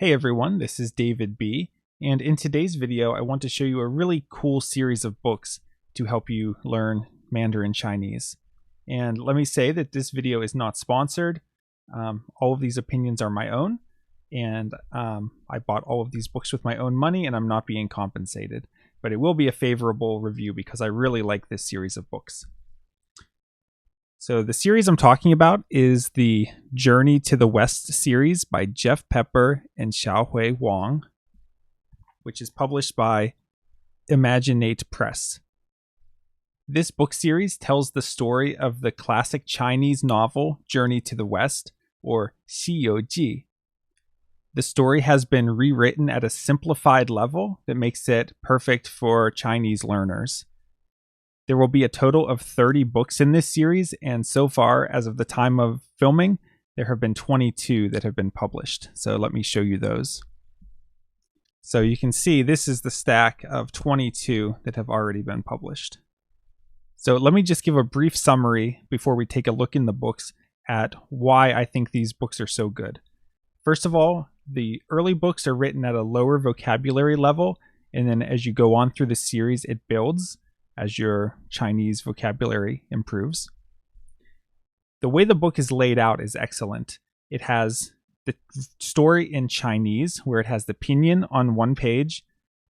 Hey everyone, this is David B, and in today's video I want to show you a really cool series of books to help you learn Mandarin Chinese. And let me say that this video is not sponsored. All of these opinions are my own, and I bought all of these books with my own money and I'm not being compensated. But it will be a favorable review because I really like this series of books. So the series I'm talking about is the Journey to the West series by Jeff Pepper and Xiao Hui Wang, which is published by Imaginate Press. This book series tells the story of the classic Chinese novel Journey to the West, or Xiao Ji. The story has been rewritten at a simplified level that makes it perfect for Chinese learners. There will be a total of 30 books in this series, and so far, as of the time of filming, there have been 22 that have been published. So let me show you those. So you can see this is the stack of 22 that have already been published. So let me just give a brief summary before we take a look in the books at why I think these books are so good. First of all, the early books are written at a lower vocabulary level, and then as you go on through the series, it builds as your Chinese vocabulary improves. The way the book is laid out is excellent. It has the story in Chinese, where it has the pinyin on one page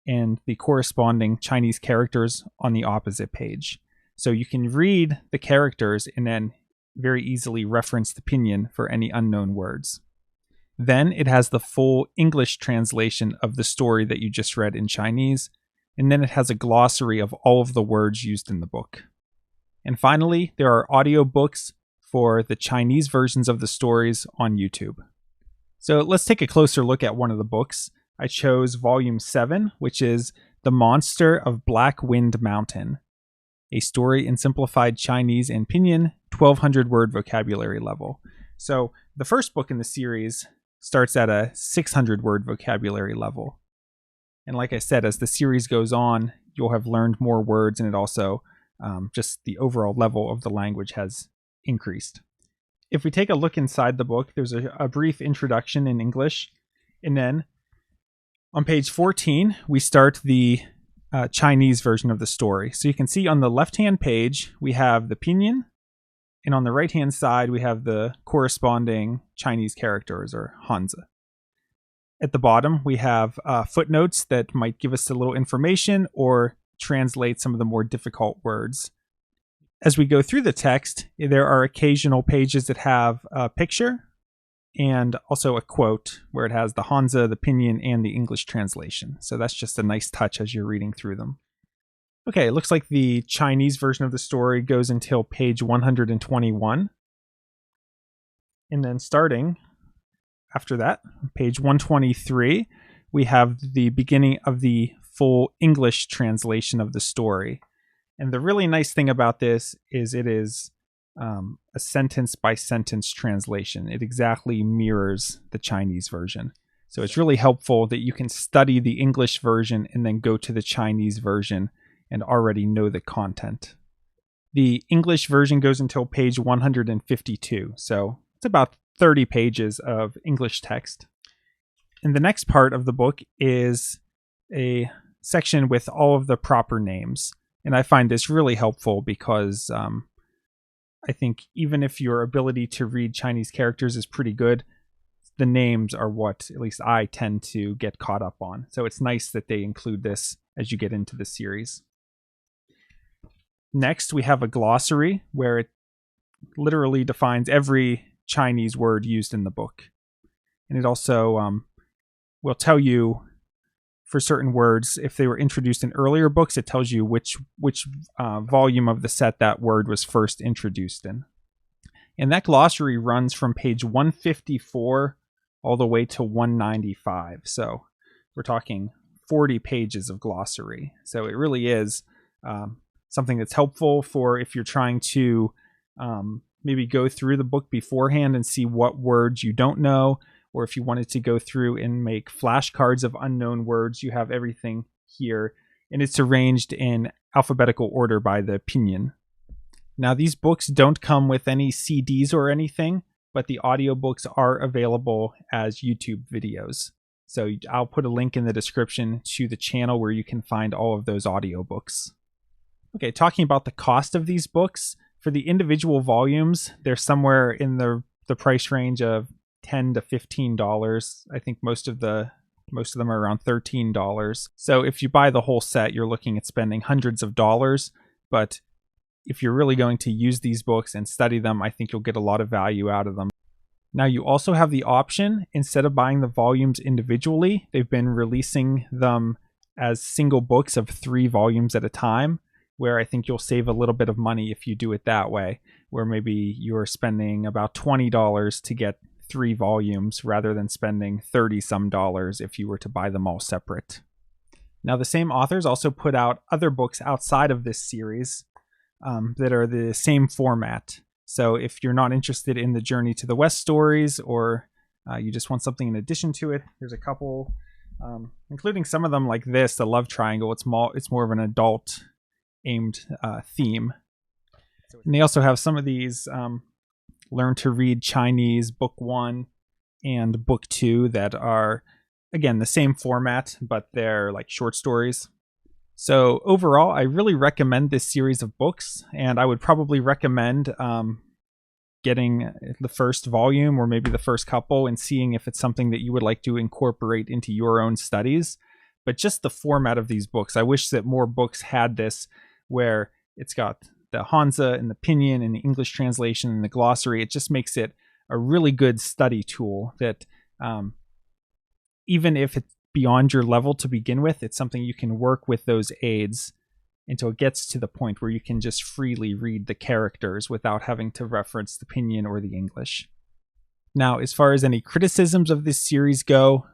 and the corresponding Chinese characters on the opposite page. So you can read the characters and then very easily reference the pinyin for any unknown words. Then it has the full English translation of the story that you just read in Chinese, and then it has a glossary of all of the words used in the book. And finally, there are audiobooks for the Chinese versions of the stories on YouTube. So let's take a closer look at one of the books. I chose Volume 7, which is The Monster of Black Wind Mountain, a story in simplified Chinese and pinyin, 1200 word vocabulary level. So the first book in the series starts at a 600 word vocabulary level. And like I said, as the series goes on, you'll have learned more words, and it also, just the overall level of the language has increased. If we take a look inside the book, there's a brief introduction in English. And then on page 14, we start the Chinese version of the story. So you can see on the left-hand page, we have the pinyin, and on the right-hand side, we have the corresponding Chinese characters, or Hanzi. At the bottom, we have footnotes that might give us a little information or translate some of the more difficult words. As we go through the text, there are occasional pages that have a picture and also a quote where it has the Hanzi, the pinyin, and the English translation. So that's just a nice touch as you're reading through them. Okay, it looks like the Chinese version of the story goes until page 121. And then starting after that, page 123, we have the beginning of the full English translation of the story. And the really nice thing about this is it is a sentence by sentence translation. It exactly mirrors the Chinese version. So it's really helpful that you can study the English version and then go to the Chinese version and already know the content. The English version goes until page 152. So it's about 30 pages of English text. And the next part of the book is a section with all of the proper names. And I find this really helpful because I think even if your ability to read Chinese characters is pretty good, the names are what at least I tend to get caught up on. So it's nice that they include this as you get into the series. Next, we have a glossary where it literally defines every Chinese word used in the book. And it also will tell you for certain words, if they were introduced in earlier books, it tells you which volume of the set that word was first introduced in. And that glossary runs from page 154 all the way to 195. So we're talking 40 pages of glossary. So it really is something that's helpful for if you're trying to maybe go through the book beforehand and see what words you don't know, or if you wanted to go through and make flashcards of unknown words, you have everything here. And it's arranged in alphabetical order by the pinyin. Now, these books don't come with any CDs or anything, but the audiobooks are available as YouTube videos. So I'll put a link in the description to the channel where you can find all of those audiobooks. Okay, talking about the cost of these books, for the individual volumes, they're somewhere in the price range of $10 to $15. I think most of them are around $13. So if you buy the whole set, you're looking at spending hundreds of dollars. But if you're really going to use these books and study them, I think you'll get a lot of value out of them. Now you also have the option, instead of buying the volumes individually, they've been releasing them as single books of 3 volumes at a time, where I think you'll save a little bit of money if you do it that way, where maybe you're spending about $20 to get 3 volumes rather than spending $30-some if you were to buy them all separate. Now the same authors also put out other books outside of this series that are the same format. So if you're not interested in the Journey to the West stories, or you just want something in addition to it, there's a couple, including some of them like this, the Love Triangle. It's more of an adult aimed theme. And they also have some of these Learn to Read Chinese Book 1 and Book 2 that are, again, the same format, but they're like short stories. So overall, I really recommend this series of books, and I would probably recommend getting the first volume or maybe the first couple and seeing if it's something that you would like to incorporate into your own studies. But just the format of these books, I wish that more books had this, where it's got the Hanzi and the Pinyin and the English translation and the glossary. It just makes it a really good study tool that even if it's beyond your level to begin with, it's something you can work with those aids until it gets to the point where you can just freely read the characters without having to reference the Pinyin or the English. Now, as far as any criticisms of this series go,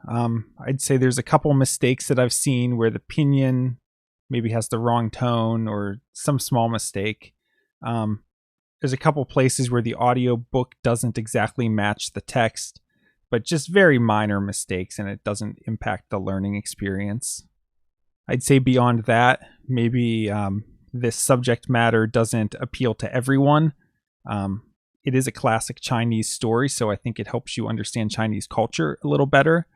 I'd say there's a couple mistakes that I've seen where the Pinyin maybe has the wrong tone or some small mistake. There's a couple places where the audiobook doesn't exactly match the text, but just very minor mistakes, and it doesn't impact the learning experience. I'd say beyond that, maybe this subject matter doesn't appeal to everyone. It is a classic Chinese story, so I think it helps you understand Chinese culture a little better.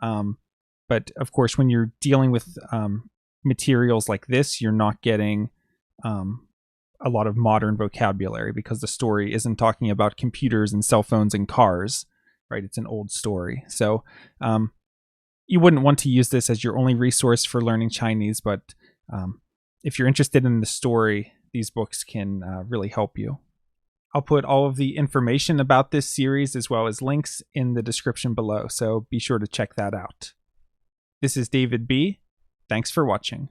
But of course, when you're dealing with materials like this, you're not getting a lot of modern vocabulary because the story isn't talking about computers and cell phones and cars, right? It's an old story. So you wouldn't want to use this as your only resource for learning Chinese, but if you're interested in the story, these books can really help you. I'll put all of the information about this series as well as links in the description below, so be sure to check that out. This is David B. Thanks for watching.